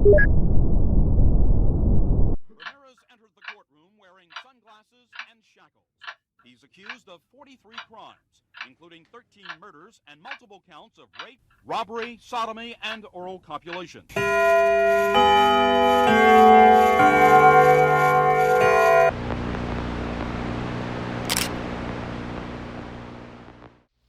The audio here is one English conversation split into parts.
Ramirez entered the courtroom wearing sunglasses and shackles. He's accused of 43 crimes, including 13 murders and multiple counts of rape, robbery, sodomy, and oral copulation.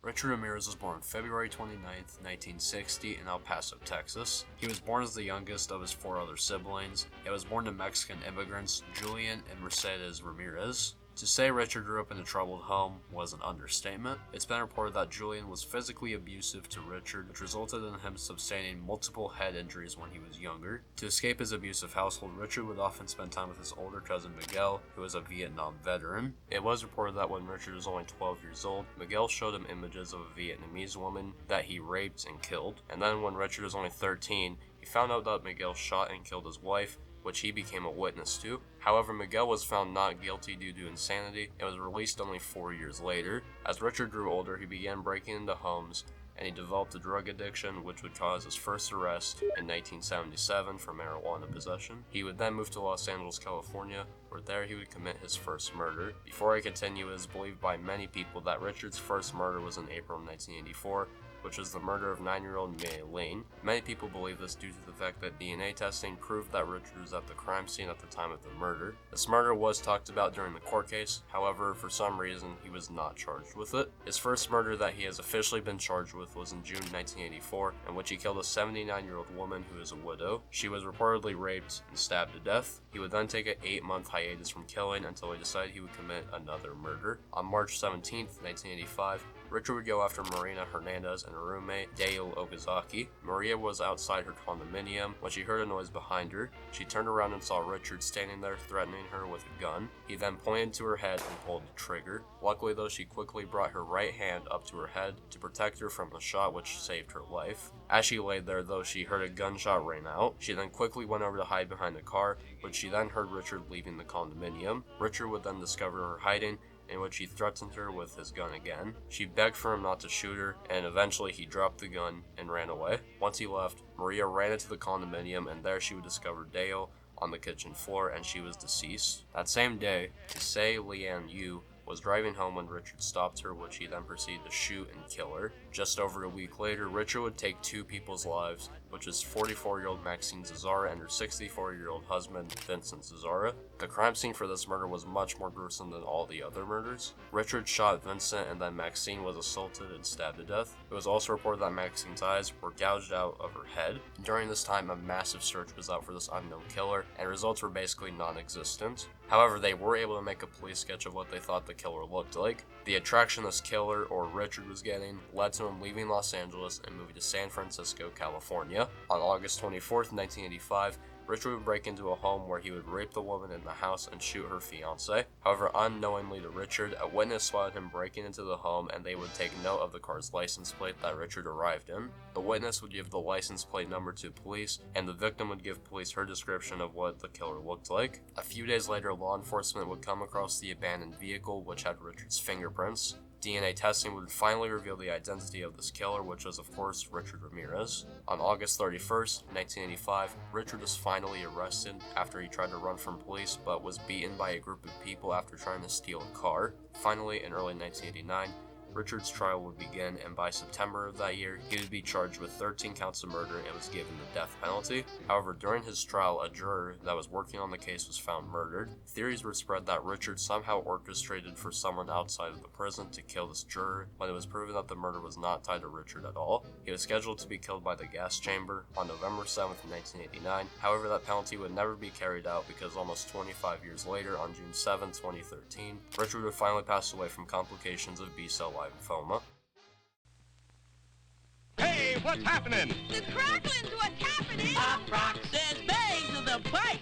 Richard Ramirez was born February 29, 1960 in El Paso, Texas. He was born as the youngest of his 4 other siblings. He was born to Mexican immigrants Julian and Mercedes Ramirez. To say Richard grew up in a troubled home was an understatement. It's been reported that Julian was physically abusive to Richard, which resulted in him sustaining multiple head injuries when he was younger. To escape his abusive household, Richard would often spend time with his older cousin Miguel, who was a Vietnam veteran. It was reported that when Richard was only 12 years old, Miguel showed him images of a Vietnamese woman that he raped and killed. And then when Richard was only 13, he found out that Miguel shot and killed his wife, which he became a witness to. However, Miguel was found not guilty due to insanity and was released only 4 years later. As Richard grew older, he began breaking into homes, and he developed a drug addiction, which would cause his first arrest in 1977 for marijuana possession. He would then move to Los Angeles, California, where there he would commit his first murder. Before I continue, it is believed by many people that Richard's first murder was in April 1984, which was the murder of 9-year-old Mae Lane. Many people believe this due to the fact that DNA testing proved that Richard was at the crime scene at the time of the murder. This murder was talked about during the court case, however, for some reason, he was not charged with it. His first murder that he has officially been charged with was in June 1984, in which he killed a 79-year-old woman who is a widow. She was reportedly raped and stabbed to death. He would then take an 8-month hiatus from killing until he decided he would commit another murder. On March 17, 1985, Richard would go after Marina Hernandez and her roommate, Dale Okazaki. Maria was outside her condominium when she heard a noise behind her. She turned around and saw Richard standing there threatening her with a gun. He then pointed to her head and pulled the trigger. Luckily though, she quickly brought her right hand up to her head to protect her from the shot, which saved her life. As she laid there though, she heard a gunshot ring out. She then quickly went over to hide behind the car, but she then heard Richard leaving the condominium. Richard would then discover her hiding, in which he threatened her with his gun again. She begged for him not to shoot her, and eventually he dropped the gun and ran away. Once he left, Maria ran into the condominium, and there she would discover Dale on the kitchen floor, and she was deceased. That same day, Tsay Leanne Yu was driving home when Richard stopped her, which he then proceeded to shoot and kill her. Just over a week later, Richard would take 2 people's lives, which is 44-year-old Maxine Zazzara and her 64-year-old husband, Vincent Zazzara. The crime scene for this murder was much more gruesome than all the other murders. Richard shot Vincent, and then Maxine was assaulted and stabbed to death. It was also reported that Maxine's eyes were gouged out of her head. During this time, a massive search was out for this unknown killer, and results were basically non-existent. However, they were able to make a police sketch of what they thought the killer looked like. The attraction this killer, or Richard, was getting led to him leaving Los Angeles and moving to San Francisco, California. On August 24th, 1985, Richard would break into a home where he would rape the woman in the house and shoot her fiance. However, unknowingly to Richard, a witness spotted him breaking into the home, and they would take note of the car's license plate that Richard arrived in. The witness would give the license plate number to police, and the victim would give police her description of what the killer looked like. A few days later, law enforcement would come across the abandoned vehicle, which had Richard's fingerprints. DNA testing would finally reveal the identity of this killer, which was of course Richard Ramirez. On August 31st, 1985, Richard was finally arrested after he tried to run from police but was beaten by a group of people after trying to steal a car. Finally, in early 1989, Richard's trial would begin, and by September of that year, he would be charged with 13 counts of murder and was given the death penalty. However, during his trial, a juror that was working on the case was found murdered. Theories were spread that Richard somehow orchestrated for someone outside of the prison to kill this juror, when it was proven that the murder was not tied to Richard at all. He was scheduled to be killed by the gas chamber on November 7th, 1989. However, that penalty would never be carried out because almost 25 years later, on June 7, 2013, Richard would finally pass away from complications of B-cell lymphoma. Hey, what's happening? The Cracklins, what's happening? Pop Rock says bang to the bite.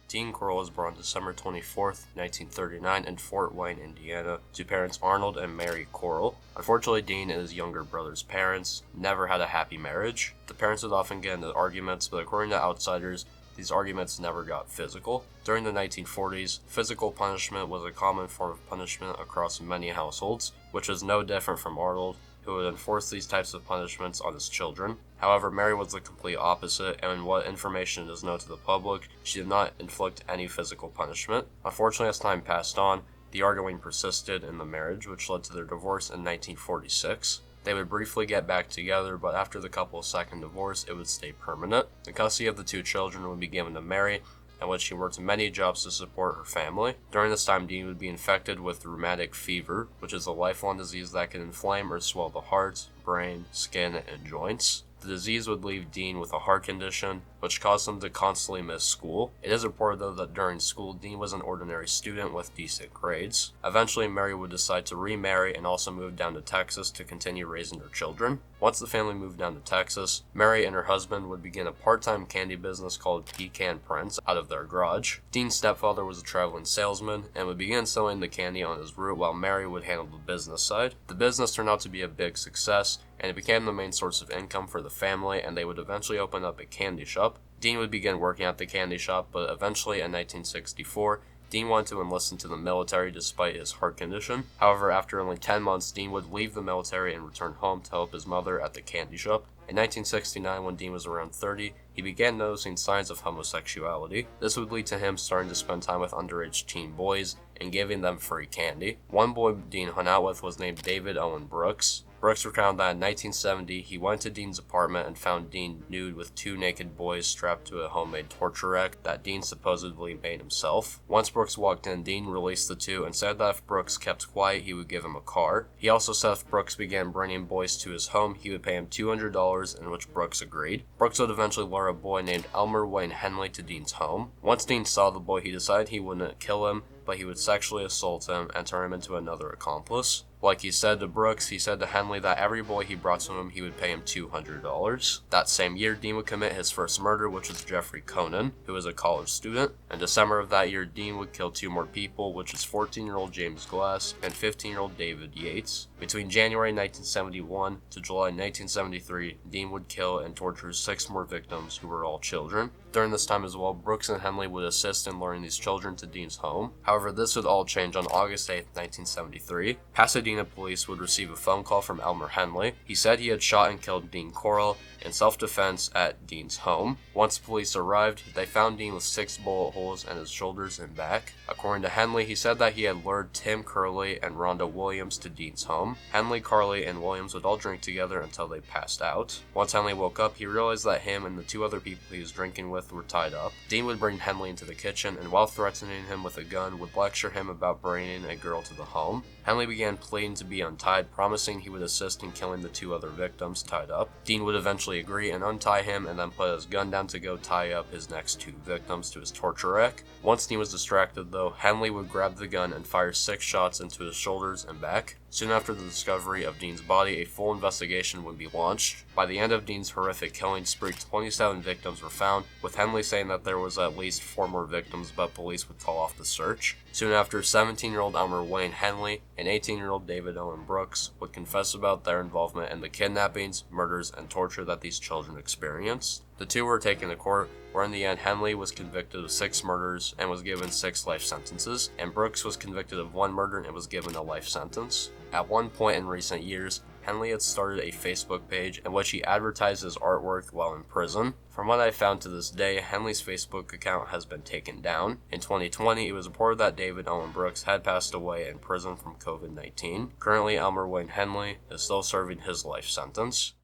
Dean Corll was born December 24th, 1939 in Fort Wayne, Indiana, to parents Arnold and Mary Corll. Unfortunately, Dean and his younger brother's parents never had a happy marriage. The parents would often get into arguments, but according to outsiders, these arguments never got physical. During the 1940s, physical punishment was a common form of punishment across many households, which was no different from Arnold, who would enforce these types of punishments on his children. However, Mary was the complete opposite, and in what information is known to the public, she did not inflict any physical punishment. Unfortunately, as time passed on, the arguing persisted in the marriage, which led to their divorce in 1946. They would briefly get back together, but after the couple's second divorce, it would stay permanent. The custody of the two children would be given to Mary, in which she worked many jobs to support her family. During this time, Dean would be infected with rheumatic fever, which is a lifelong disease that can inflame or swell the heart, brain, skin, and joints. The disease would leave Dean with a heart condition, which caused him to constantly miss school. It is reported, though, that during school, Dean was an ordinary student with decent grades. Eventually, Mary would decide to remarry and also move down to Texas to continue raising her children. Once the family moved down to Texas, Mary and her husband would begin a part-time candy business called Pecan Prince out of their garage. Dean's stepfather was a traveling salesman and would begin selling the candy on his route while Mary would handle the business side. The business turned out to be a big success, and it became the main source of income for the family, and they would eventually open up a candy shop. Dean would begin working at the candy shop, but eventually in 1964, Dean wanted to enlist into the military despite his heart condition. However, after only 10 months, Dean would leave the military and return home to help his mother at the candy shop. In 1969, when Dean was around 30, he began noticing signs of homosexuality. This would lead to him starting to spend time with underage teen boys and giving them free candy. One boy Dean hung out with was named David Owen Brooks. Brooks recounted that in 1970, he went to Dean's apartment and found Dean nude with two naked boys strapped to a homemade torture rack that Dean supposedly made himself. Once Brooks walked in, Dean released the two and said that if Brooks kept quiet, he would give him a car. He also said if Brooks began bringing boys to his home, he would pay him $200, in which Brooks agreed. Brooks would eventually lure a boy named Elmer Wayne Henley to Dean's home. Once Dean saw the boy, he decided he wouldn't kill him, but he would sexually assault him and turn him into another accomplice. Like he said to Brooks, he said to Henley that every boy he brought to him, he would pay him $200. That same year, Dean would commit his first murder, which was Jeffrey Conan, who was a college student. In December of that year, Dean would kill two more people, which is 14-year-old James Glass and 15-year-old David Yates. Between January 1971 to July 1973, Dean would kill and torture 6 more victims who were all children. During this time as well, Brooks and Henley would assist in luring these children to Dean's home. However, this would all change on August 8, 1973. Pasadena police would receive a phone call from Elmer Henley. He said he had shot and killed Dean Corll in self-defense at Dean's home. Once police arrived, they found Dean with 6 bullet holes in his shoulders and back. According to Henley, he said that he had lured Tim Curley and Rhonda Williams to Dean's home. Henley, Carly, and Williams would all drink together until they passed out. Once Henley woke up, he realized that him and the 2 other people he was drinking with were tied up. Dean would bring Henley into the kitchen, and while threatening him with a gun, would lecture him about bringing a girl to the home. Henley began pleading to be untied, promising he would assist in killing the 2 other victims tied up. Dean would eventually agree and untie him, and then put his gun down to go tie up his next 2 victims to his torture rack. Once Dean was distracted, though, Henley would grab the gun and fire 6 shots into his shoulders and back. Soon after the discovery of Dean's body, a full investigation would be launched. By the end of Dean's horrific killing spree, 27 victims were found, with Henley saying that there was at least 4 more victims, but police would call off the search. Soon after, 17-year-old Elmer Wayne Henley and 18-year-old David Owen Brooks would confess about their involvement in the kidnappings, murders, and torture that these children experienced. The 2 were taken to court, where in the end Henley was convicted of 6 murders and was given 6 life sentences, and Brooks was convicted of 1 murder and was given a life sentence. At one point in recent years, Henley had started a Facebook page in which he advertised his artwork while in prison. From what I found to this day, Henley's Facebook account has been taken down. In 2020, it was reported that David Owen Brooks had passed away in prison from COVID-19. Currently, Elmer Wayne Henley is still serving his life sentence.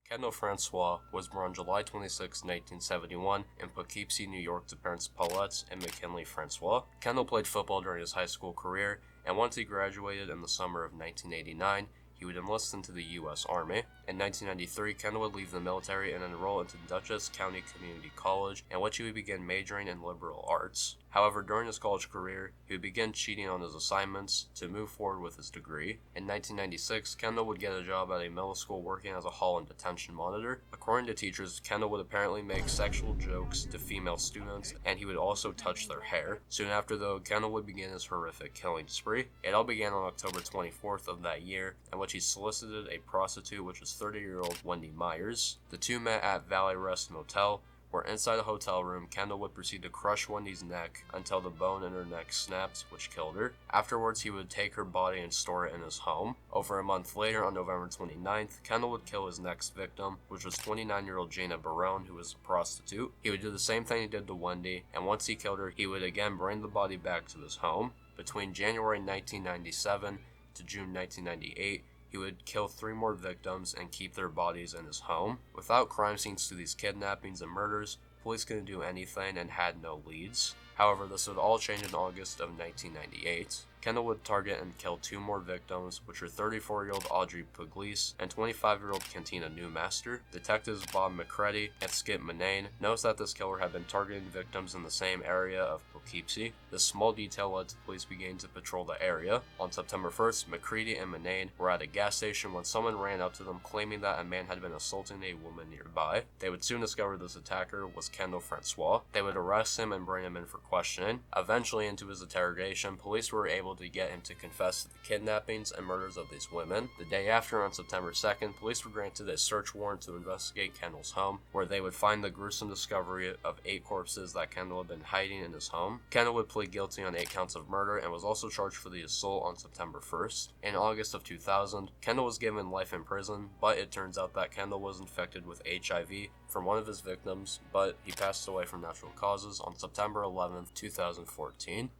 Kendall Francois was born July 26, 1971 in Poughkeepsie, New York to parents Paulette and McKinley Francois. Kendall played football during his high school career, and once he graduated in the summer of 1989, he would enlist into the U.S. Army. In 1993, Kendall would leave the military and enroll into Dutchess County Community College, in which he would begin majoring in liberal arts. However, during his college career, he would begin cheating on his assignments to move forward with his degree. In 1996, Kendall would get a job at a middle school working as a hall and detention monitor. According to teachers, Kendall would apparently make sexual jokes to female students, and he would also touch their hair. Soon after, though, Kendall would begin his horrific killing spree. It all began on October 24th of that year, in which he solicited a prostitute, which was 30-year-old Wendy Myers. The 2 met at Valley Rest Motel, where inside a hotel room, Kendall would proceed to crush Wendy's neck until the bone in her neck snapped, which killed her. Afterwards, he would take her body and store it in his home. Over a month later, on November 29th, Kendall would kill his next victim, which was 29-year-old Jana Barone, who was a prostitute. He would do the same thing he did to Wendy, and once he killed her, he would again bring the body back to his home. Between January 1997 to June 1998, he would kill 3 more victims and keep their bodies in his home. Without crime scenes to these kidnappings and murders, police couldn't do anything and had no leads. However, this would all change in August of 1998. Kendall would target and kill 2 more victims, which were 34-year-old Audrey Pugliese and 25-year-old Cantina Newmaster. Detectives Bob McCready and Skip Manane noticed that this killer had been targeting victims in the same area of Poughkeepsie. This small detail led to police beginning to patrol the area. On September 1st, McCready and Manane were at a gas station when someone ran up to them claiming that a man had been assaulting a woman nearby. They would soon discover this attacker was Kendall Francois. They would arrest him and bring him in for questioning. Eventually, into his interrogation, police were able to get him to confess to the kidnappings and murders of these women. The day after, on September 2nd, police were granted a search warrant to investigate Kendall's home, where they would find the gruesome discovery of 8 corpses that Kendall had been hiding in his home. Kendall would plead guilty on 8 counts of murder and was also charged for the assault on September 1st. In August of 2000, Kendall was given life in prison, but it turns out that Kendall was infected with HIV from one of his victims, but he passed away from natural causes on September 11th, 2014.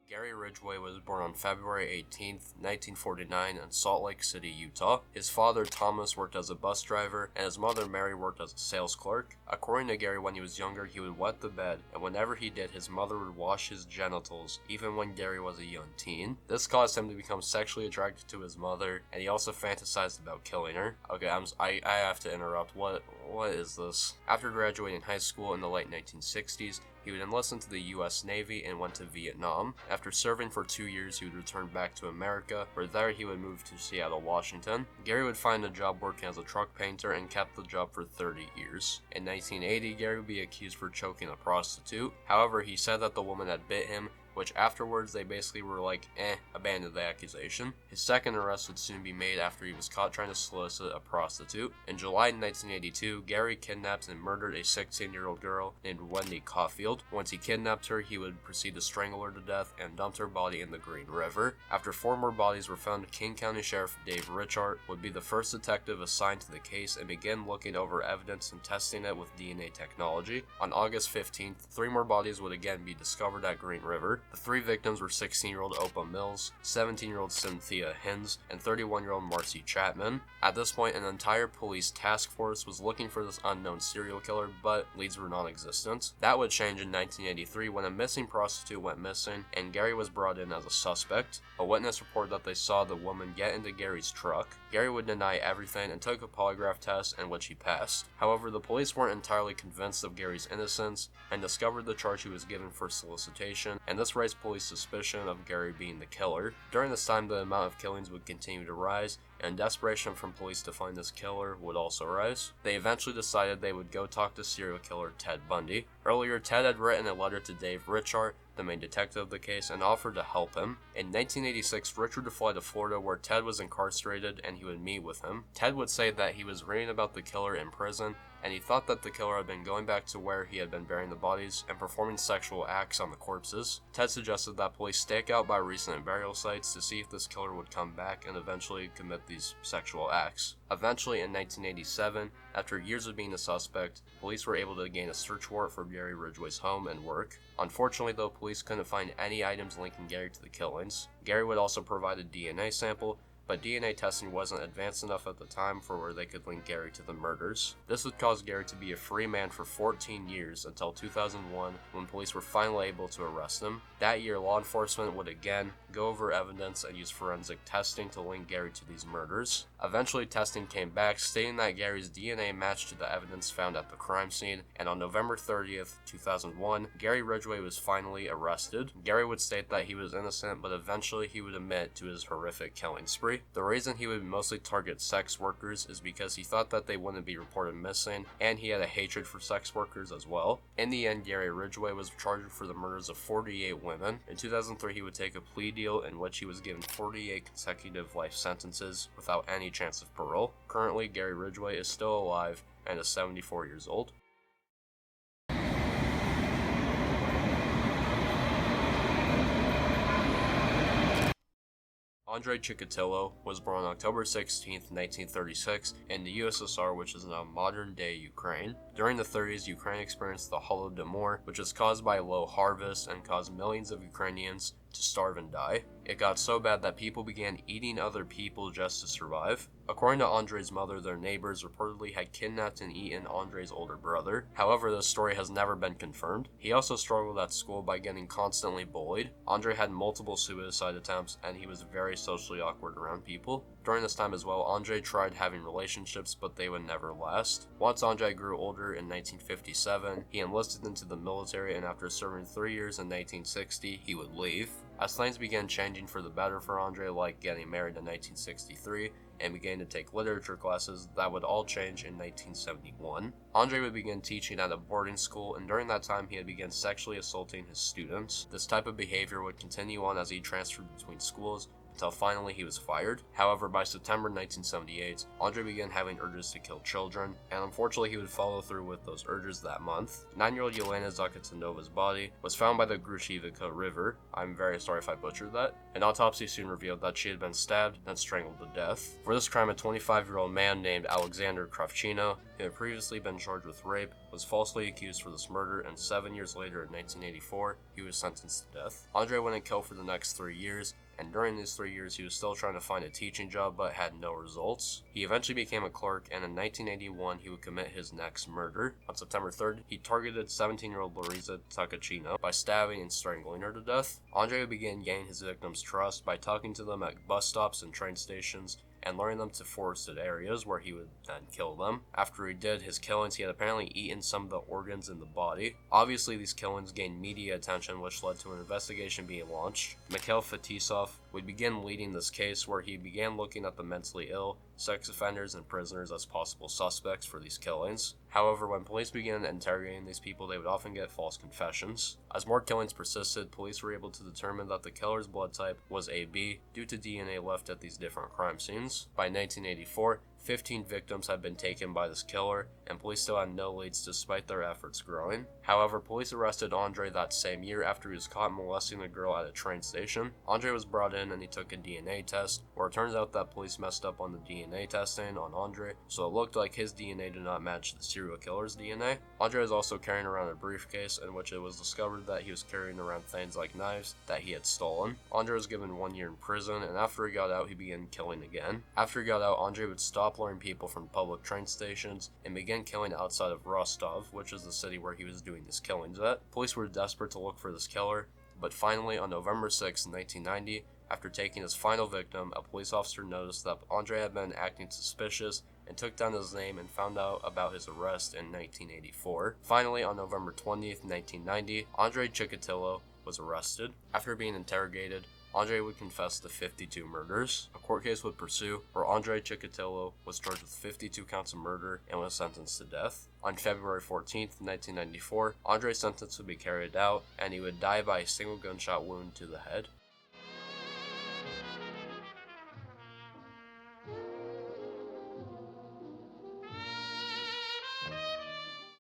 Gary Ridgway was born on February 18, 1949 in Salt Lake City, Utah. His father, Thomas, worked as a bus driver, and his mother, Mary, worked as a sales clerk. According to Gary, when he was younger, he would wet the bed, and whenever he did, his mother would wash his genitals, even when Gary was a young teen. This caused him to become sexually attracted to his mother, and he also fantasized about killing her. Okay, I have to interrupt. What is this? After graduating high school in the late 1960s, he would enlist into the U.S. Navy and went to Vietnam. After serving for 2 years, he would return back to America, where there he would move to Seattle, Washington. Gary would find a job working as a truck painter and kept the job for 30 years. In 1980, Gary would be accused for choking a prostitute. However, he said that the woman had bit him, which afterwards they basically were like, abandoned the accusation. His second arrest would soon be made after he was caught trying to solicit a prostitute. In July 1982, Gary kidnapped and murdered a 16-year-old girl named Wendy Caulfield. Once he kidnapped her, he would proceed to strangle her to death and dumped her body in the Green River. After 4 more bodies were found, King County Sheriff Dave Richart would be the first detective assigned to the case and begin looking over evidence and testing it with DNA technology. On August 15th, 3 more bodies would again be discovered at Green River. The 3 victims were 16-year-old Opa Mills, 17-year-old Cynthia Hins, and 31-year-old Marcy Chapman. At this point, an entire police task force was looking for this unknown serial killer, but leads were non-existent. That would change in 1983 when a missing prostitute went missing, and Gary was brought in as a suspect. A witness reported that they saw the woman get into Gary's truck. Gary would deny everything and took a polygraph test in which he passed. However, the police weren't entirely convinced of Gary's innocence and discovered the charge he was given for solicitation, and this raised police suspicion of Gary being the killer. During this time, the amount of killings would continue to rise, and desperation from police to find this killer would also rise. They eventually decided they would go talk to serial killer Ted Bundy. Earlier, Ted had written a letter to Dave Richart, the main detective of the case, and offered to help him. In 1986, Richard would fly to Florida where Ted was incarcerated and he would meet with him. Ted would say that he was reading about the killer in prison, and he thought that the killer had been going back to where he had been burying the bodies and performing sexual acts on the corpses. Ted suggested that police stake out by recent burial sites to see if this killer would come back and eventually commit these sexual acts. Eventually, in 1987, after years of being a suspect, police were able to gain a search warrant for Gary Ridgway's home and work. Unfortunately, though, police couldn't find any items linking Gary to the killings. Gary would also provide a DNA sample, but DNA testing wasn't advanced enough at the time for where they could link Gary to the murders. This would cause Gary to be a free man for 14 years until 2001, when police were finally able to arrest him. That year, law enforcement would again go over evidence and use forensic testing to link Gary to these murders. Eventually, testing came back, stating that Gary's DNA matched to the evidence found at the crime scene, and on November 30th, 2001, Gary Ridgway was finally arrested. Gary would state that he was innocent, but eventually he would admit to his horrific killing spree. story. The reason he would mostly target sex workers is because he thought that they wouldn't be reported missing, and he had a hatred for sex workers as well. In the end, Gary Ridgway was charged for the murders of 48 women. In 2003, he would take a plea deal in which he was given 48 consecutive life sentences without any chance of parole. Currently, Gary Ridgway is still alive and is 74 years old. Andrei Chikatilo was born on October 16, 1936, in the USSR, which is now modern-day Ukraine. During the 30s, Ukraine experienced the Holodomor, which was caused by low harvest and caused millions of Ukrainians to starve and die. It got so bad that people began eating other people just to survive. According to Andrei's mother, their neighbors reportedly had kidnapped and eaten Andrei's older brother. However, this story has never been confirmed. He also struggled at school by getting constantly bullied. Andrei had multiple suicide attempts, and he was very socially awkward around people. During this time as well, Andrei tried having relationships, but they would never last. Once Andrei grew older in 1957, he enlisted into the military, and after serving 3 years in 1960, he would leave. As things began changing for the better for Andrei, like getting married in 1963, and began to take literature classes, that would all change in 1971. Andrei would begin teaching at a boarding school, and during that time he had begun sexually assaulting his students. This type of behavior would continue on as he transferred between schools, until finally he was fired. However, by September 1978, Andrei began having urges to kill children, and unfortunately he would follow through with those urges that month. 9-year-old Yelena Zakatinova's body was found by the Grushivka River. I'm very sorry if I butchered that. An autopsy soon revealed that she had been stabbed and strangled to death. For this crime, a 25-year-old man named Alexander Kravchino, who had previously been charged with rape, was falsely accused for this murder, and 7 years later in 1984, he was sentenced to death. Andrei wouldn't kill for the next 3 years, and during these 3 years he was still trying to find a teaching job but had no results. He eventually became a clerk, and in 1981 he would commit his next murder. On September 3rd, he targeted 17-year-old Larisa Takachino by stabbing and strangling her to death. Andrei would begin gaining his victims' trust by talking to them at bus stops and train stations, and luring them to forested areas where he would then kill them. After he did his killings, he had apparently eaten some of the organs in the body. Obviously, these killings gained media attention, which led to an investigation being launched. Mikhail Fetisov would begin leading this case, where he began looking at the mentally ill, sex offenders, and prisoners as possible suspects for these killings. However, when police began interrogating these people, they would often get false confessions. As more killings persisted, police were able to determine that the killer's blood type was AB due to DNA left at these different crime scenes. By 1984, 15 victims had been taken by this killer, and police still had no leads despite their efforts growing. However, police arrested Andrei that same year after he was caught molesting a girl at a train station. Andrei was brought in and he took a DNA test, where it turns out that police messed up on the DNA testing on Andrei, so it looked like his DNA did not match the serial killer's DNA. Andrei was also carrying around a briefcase in which it was discovered that he was carrying around things like knives that he had stolen. Andrei was given 1 year in prison, and after he got out, he began killing again. After he got out, Andrei would stop luring people from public train stations and began killing outside of Rostov, which is the city where he was doing his killings at. Police were desperate to look for this killer, but finally on November 6, 1990, after taking his final victim, a police officer noticed that Andrei had been acting suspicious and took down his name and found out about his arrest in 1984. Finally, on November 20th, 1990, Andrei Chikatilo was arrested. After being interrogated, Andrei would confess to 52 murders. A court case would pursue, where Andrei Chikatilo was charged with 52 counts of murder and was sentenced to death. On February 14th, 1994, Andrei's sentence would be carried out, and he would die by a single gunshot wound to the head.